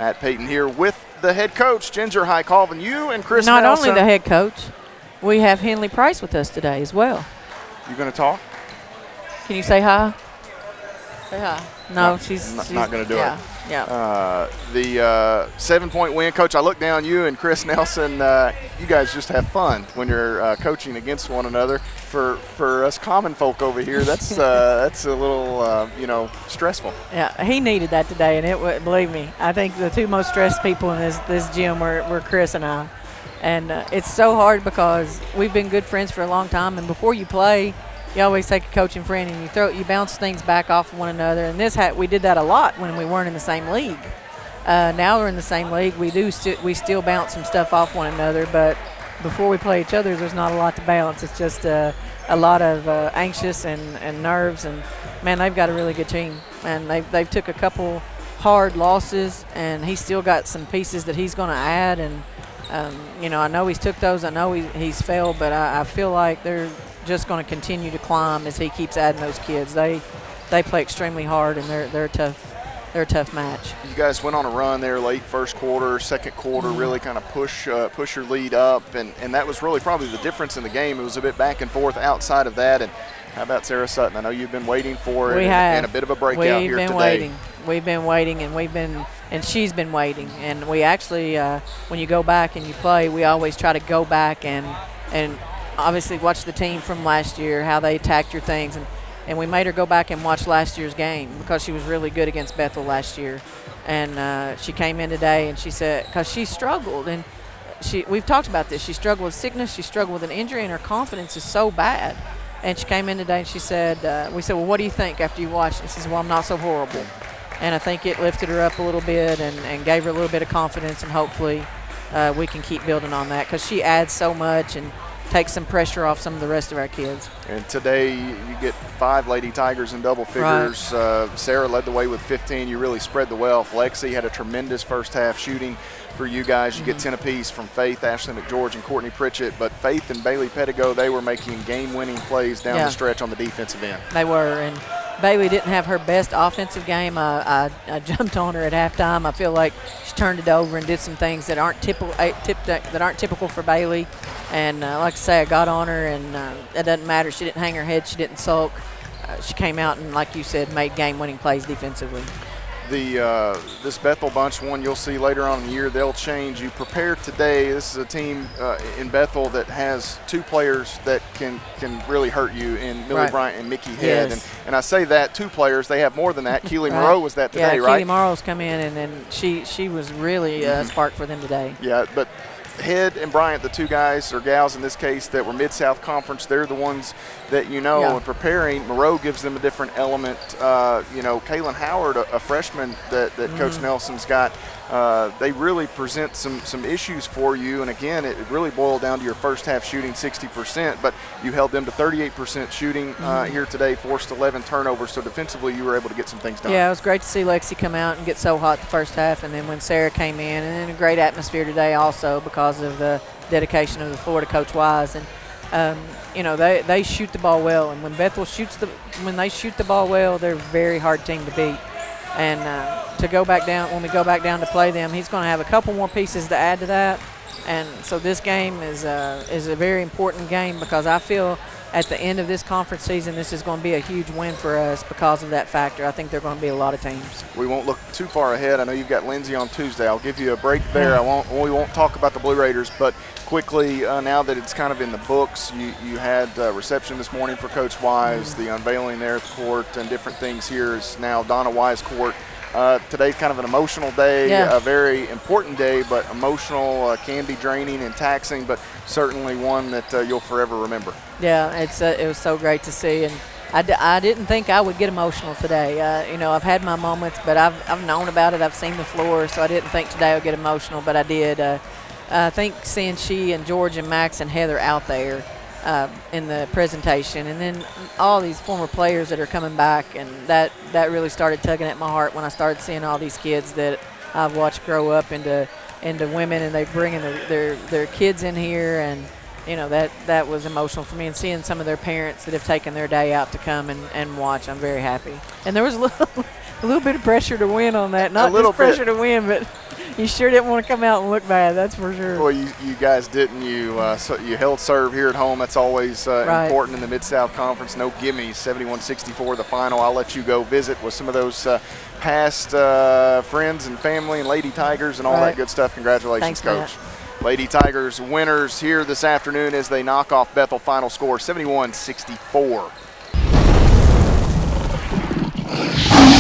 Matt Payton here with the head coach, Ginger High Colvin. You and Chris Not Nelson. only the head coach, we have Henley Price with us today as well. You going to talk? Can you say hi? Say hi. No, she's not going to do it. Yeah. The 7-point win, Coach. I look down you and Chris Nelson. You guys just have fun when you're coaching against one another. For us common folk over here, that's a little stressful. Yeah, he needed that today, and believe me, I think the two most stressed people in this gym were Chris and I. And it's so hard because we've been good friends for a long time, and before you play, you always take a coaching friend and you bounce things back off of one another. And we did that a lot when we weren't in the same league. Now we're in the same league. We still bounce some stuff off one another, but before we play each other, there's not a lot to bounce. It's just a lot of anxious and nerves. And man, they've got a really good team, and they've took a couple hard losses, and he's still got some pieces that he's going to add. And I know he's took those. I know he's failed, but I feel like they're just going to continue to climb as he keeps adding those kids. They play extremely hard, and they're tough. They're a tough match. You guys went on a run there late first quarter, second quarter, really kind of push your lead up, and that was really probably the difference in the game. It was a bit back and forth outside of that. And how about Sarah Sutton? I know you've been waiting for it and a bit of a breakout here today. We've been waiting, and she's been waiting. And we actually, when you go back and you play, we always try to go back and obviously watch the team from last year, how they attacked your things. And we made her go back and watch last year's game because she was really good against Bethel last year. And she came in today and she said, because she struggled, and we've talked about this, she struggled with sickness, she struggled with an injury, and her confidence is so bad. And she came in today and she said, we said, well, what do you think after you watched? And she said, well, I'm not so horrible. And I think it lifted her up a little bit and gave her a little bit of confidence, and hopefully we can keep building on that because she adds so much and takes some pressure off some of the rest of our kids. And today you get 5 Lady Tigers in double figures. Right. Sarah led the way with 15. You really spread the wealth. Lexi had a tremendous first half shooting for you guys. You get 10 apiece from Faith, Ashley McGeorge, and Courtney Pritchett. But Faith and Bailey Pettigo, they were making game-winning plays down the stretch on the defensive end. They were, and Bailey didn't have her best offensive game. I jumped on her at halftime. I feel like she turned it over and did some things that aren't typical for Bailey. And like I say, I got on her, and it doesn't matter. She didn't hang her head. She didn't sulk. She came out and, like you said, made game-winning plays defensively. This Bethel bunch, one you'll see later on in the year, they'll change. You prepared today. This is a team in Bethel that has 2 players that can really hurt you in Millie Bryant and Mickey Head. Yes. And I say that 2 players. They have more than that. Keely Moreau was that today, right? Yeah, Keely Morrow's come in, and she was really a spark for them today. Yeah, but Head and Bryant, the 2 guys or gals in this case that were Mid-South Conference, they're the ones that and preparing. Moreau gives them a different element. Kaylin Howard, a freshman that Coach Nelson's got, they really present some issues for you. And again, it really boiled down to your first half shooting 60%, but you held them to 38% shooting here today, forced 11 turnovers. So defensively, you were able to get some things done. Yeah, it was great to see Lexi come out and get so hot the first half, and then when Sarah came in, and then a great atmosphere today also because of the dedication of the Florida Coach Wise. And they shoot the ball well, and when Bethel when they shoot the ball well, they're a very hard team to beat. And when we go back down to play them, he's going to have a couple more pieces to add to that. And so this game is a very important game because I feel at the end of this conference season, this is going to be a huge win for us because of that factor. I think there are going to be a lot of teams. We won't look too far ahead. I know you've got Lindsay on Tuesday. I'll give you a break there. We won't talk about the Blue Raiders, but quickly, now that it's kind of in the books, you had reception this morning for Coach Wise, the unveiling there at the court, and different things here is now Donna Wise Court. Today's kind of an emotional day, a very important day, but emotional, can be draining and taxing, but certainly one that you'll forever remember. Yeah, it was so great to see, and I didn't think I would get emotional today. I've had my moments, but I've known about it. I've seen the floor, so I didn't think today I would get emotional, but I did. I think seeing she and George and Max and Heather out there in the presentation, and then all these former players that are coming back, and that really started tugging at my heart when I started seeing all these kids that I've watched grow up into women, and they bringing their kids in here, and that was emotional for me. And seeing some of their parents that have taken their day out to come and watch, I'm very happy. And there was a little bit of pressure to win on that. Not just pressure to win, but you sure didn't want to come out and look bad. That's for sure. Well, you guys didn't. You held serve here at home. That's always important in the Mid-South Conference. No gimmies. 71-64 the final. I'll let you go visit with some of those past friends and family and Lady Tigers and all that good stuff. Congratulations, Thanks, Coach. Matt. Lady Tigers winners here this afternoon as they knock off Bethel. Final score 71-64.